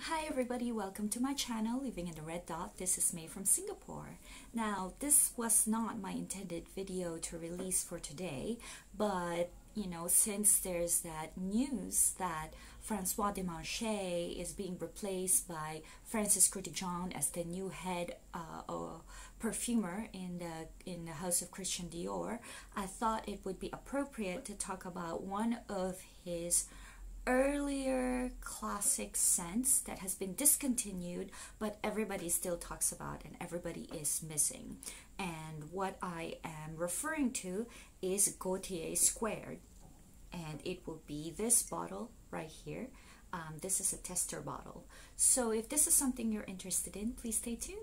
Hi everybody, welcome to my channel, Living in the Red Dot. This is May from Singapore. Now, this was not my intended video to release for today, but since there's that news that Francois Demachy is being replaced by Francis Kurkdjian as the new head perfumer in the House of Christian Dior, I thought it would be appropriate to talk about one of his earlier classic scents that has been discontinued, but everybody still talks about and everybody is missing. And what I am referring to is Gaultier Squared, and it will be this bottle right here. This is a tester bottle, so if this is something you're interested in, please stay tuned.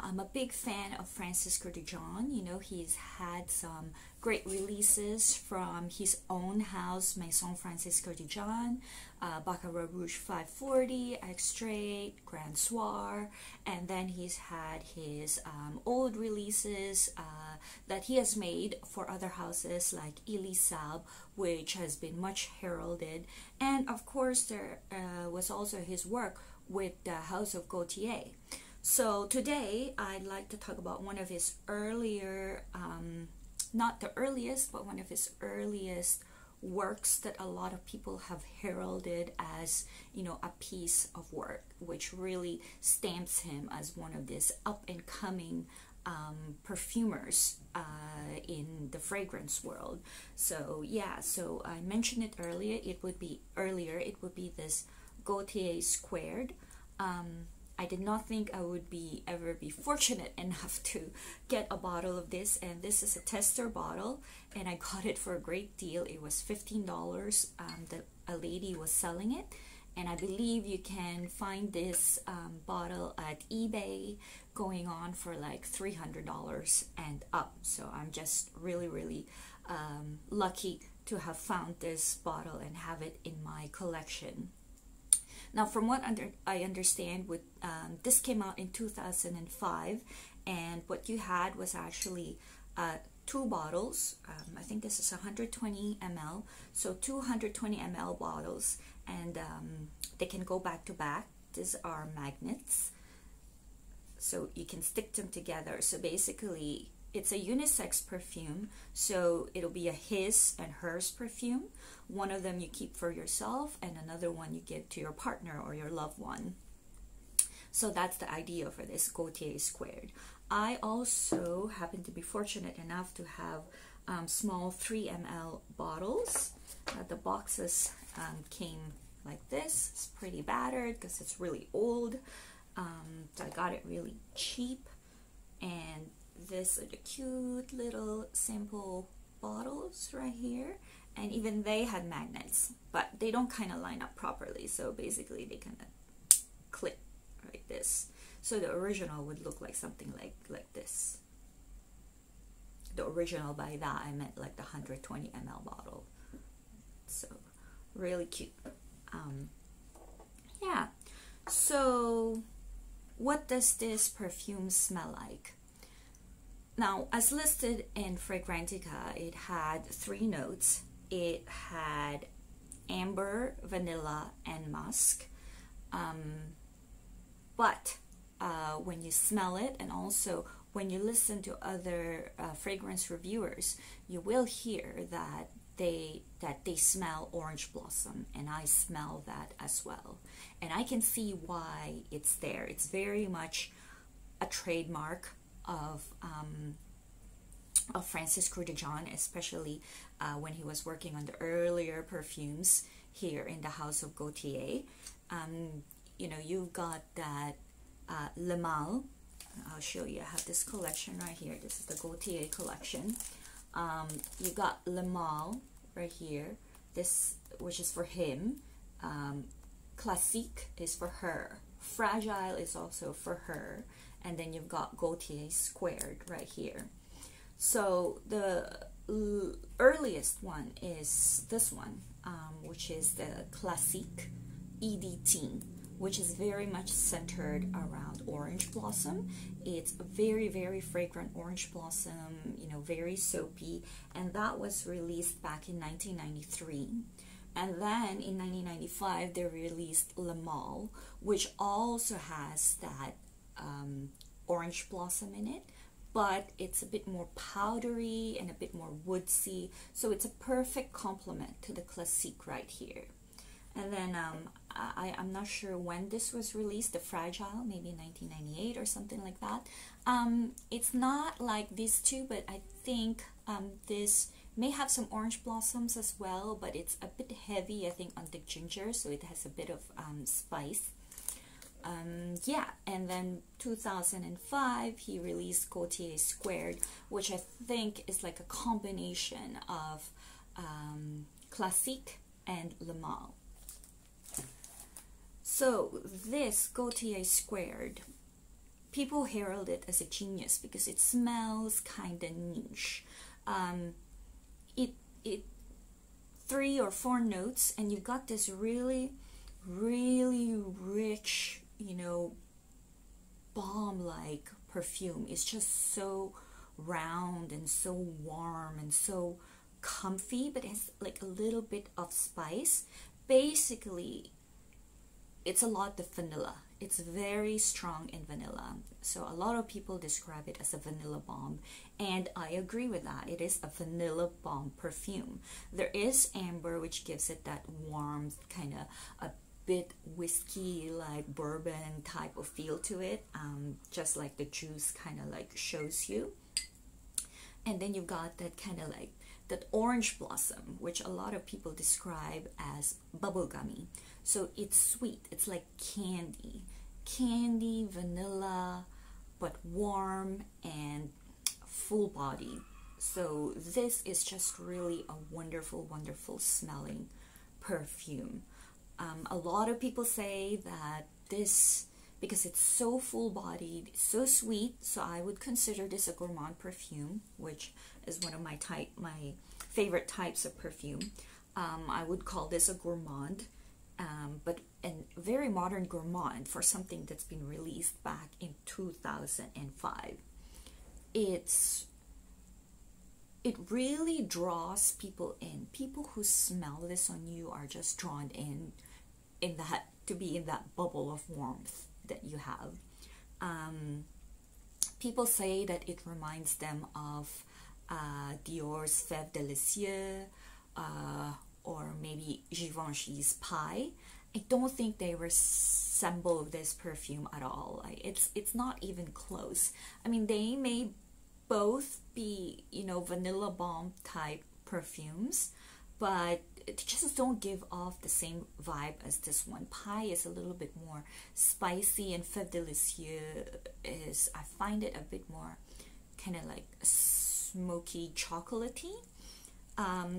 I'm a big fan of Francis Kurkdjian. He's had some great releases from his own house, Maison Francis Kurkdjian, Baccarat Rouge 540, Extrait, Grand Soir, and then he's had his old releases that he has made for other houses like Elisab, which has been much heralded, and of course there was also his work with the House of Gaultier. So today I'd like to talk about one of his earlier, not the earliest, but one of his earliest works that a lot of people have heralded as, a piece of work, which really stamps him as one of these up-and-coming perfumers in the fragrance world. So yeah, so I mentioned it earlier. It would be this Gaultier Squared. I did not think I would ever be fortunate enough to get a bottle of this, and this is a tester bottle, and I got it for a great deal. It was $15 that a lady was selling it, and I believe you can find this bottle at eBay going on for like $300 and up. So I'm just really lucky to have found this bottle and have it in my collection. Now, from what I understand, this came out in 2005, and what you had was actually two bottles. I think this is 120 ml, so 220 ml bottles, and they can go back to back. These are magnets, so you can stick them together. So basically, it's a unisex perfume, so it'll be a his and hers perfume. One of them you keep for yourself, and another one you give to your partner or your loved one. So that's the idea for this Gaultier Squared. I also happen to be fortunate enough to have small 3 ml bottles. The boxes came like this. It's pretty battered because it's really old. So I got it really cheap, and this are the cute little simple bottles right here, and even they had magnets, but they don't kind of line up properly, so basically they kind of clip like this. So the original would look like something like this. The original, by that I meant like the 120 ml bottle. So really cute. Yeah, so what does this perfume smell like? Now, as listed in Fragrantica, it had 3 notes. It had amber, vanilla, and musk. But when you smell it, and also when you listen to other fragrance reviewers, you will hear that they smell orange blossom, and I smell that as well. And I can see why it's there. It's very much a trademark of Francis Kurkdjian, especially when he was working on the earlier perfumes here in the House of Gaultier. You've got that Le Mal. I'll show you. I have this collection right here. This is the Gaultier collection. You got Le Mal right here. This, which is for him. Classique is for her. Fragile is also for her. And then you've got Gaultier Squared right here. So the earliest one is this one, which is the Classique EDT. which is very much centered around orange blossom. It's a very, very fragrant orange blossom, you know, very soapy, and that was released back in 1993. And then in 1995, they released Le Male, which also has that orange blossom in it, but it's a bit more powdery and a bit more woodsy, so it's a perfect complement to the Classique right here. And then I'm not sure when this was released, the Fragile, maybe 1998 or something like that. It's not like these two, but I think this may have some orange blossoms as well, but it's a bit heavy, I think, on the ginger, so it has a bit of spice. Yeah, and then 2005 he released Gaultier Squared, which I think is like a combination of Classique and Le Male. So this Gaultier Squared, people herald it as a genius because it smells kind of niche. It 3 or 4 notes, and you've got this really, really rich, you know, balm-like perfume. It's just so round and so warm and so comfy, but it's like a little bit of spice. Basically, it's a lot of vanilla. It's very strong in vanilla. So a lot of people describe it as a vanilla bomb, and I agree with that. It is a vanilla bomb perfume. There is amber, which gives it that warm, kind of a bit whiskey, like bourbon type of feel to it, just like the juice kind of like shows you. And then you've got that kind of like that orange blossom, which a lot of people describe as bubblegummy. So it's sweet, it's like candy, vanilla, but warm and full body. So this is just really a wonderful, wonderful smelling perfume. A lot of people say that this, because it's so full-bodied, so sweet, so I would consider this a gourmand perfume, which is one of my favorite types of perfume. I would call this a gourmand, but a very modern gourmand for something that's been released back in 2005. It really draws people in. People who smell this on you are just drawn in that, to be in that bubble of warmth that you have. People say that it reminds them of Dior's Fève Délicieux, or maybe Givenchy's Pie. I don't think they resemble this perfume at all. It's not even close. I mean, they may both be, you know, vanilla bomb type perfumes, but it just don't give off the same vibe as this one. Pie is a little bit more spicy, and Fève Délicieux is, I find it a bit more kind of like smoky, chocolatey.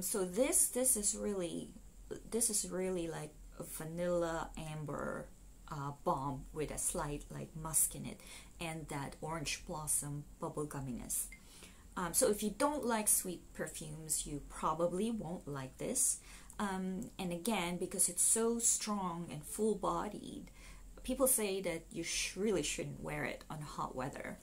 So this is really like a vanilla amber bomb with a slight like musk in it and that orange blossom bubble gumminess. So if you don't like sweet perfumes, you probably won't like this. And again, because it's so strong and full-bodied, people say that you really shouldn't wear it on hot weather.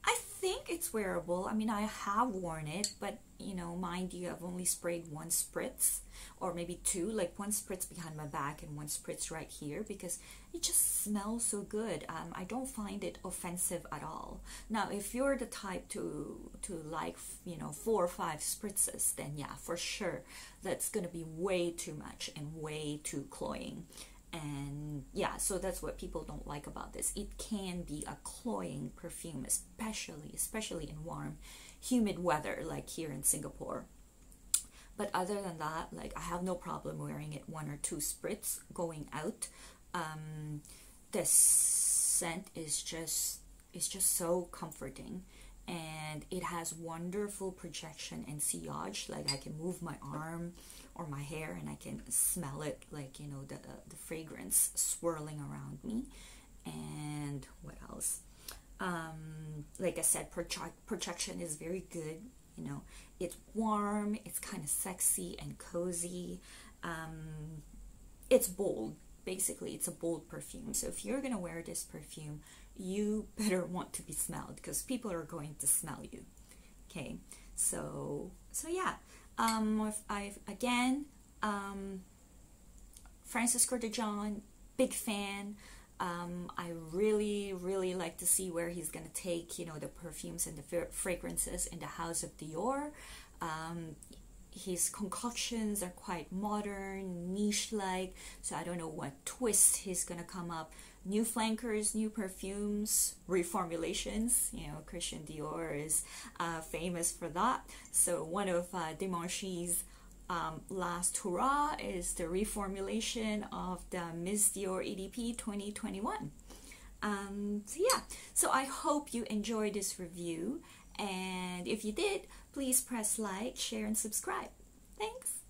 I think it's wearable. I mean, I have worn it, but you know, mind you, I've only sprayed 1 spritz, or maybe 2, like 1 spritz behind my back and 1 spritz right here, because it just smells so good. I don't find it offensive at all. Now, if you're the type to like, you know, 4 or 5 spritzes, then yeah, for sure, that's gonna be way too much and way too cloying. And yeah, so that's what people don't like about this. It can be a cloying perfume, especially in warm, humid weather like here in Singapore. But other than that, like, I have no problem wearing it 1 or 2 spritz going out. The scent is just so comforting, and it has wonderful projection and sillage. Like, I can move my arm or my hair and I can smell it, like, you know, the fragrance swirling around me. And what else? Like I said, projection is very good. You know, it's warm, it's kind of sexy and cozy. it's bold. Basically, it's a bold perfume. So if you're gonna wear this perfume, you better want to be smelled, because people are going to smell you. Okay, so yeah. Francois Kurkdjian, big fan. I really like to see where he's gonna take, you know, the perfumes and the fragrances in the House of Dior. His concoctions are quite modern, niche-like, so I don't know what twist he's gonna come up. New flankers, new perfumes, reformulations. You know, Christian Dior is famous for that. So one of Demachy's last hurrah is the reformulation of the Miss Dior EDP 2021. So yeah, so I hope you enjoyed this review, and if you did, please press like, share, and subscribe. Thanks.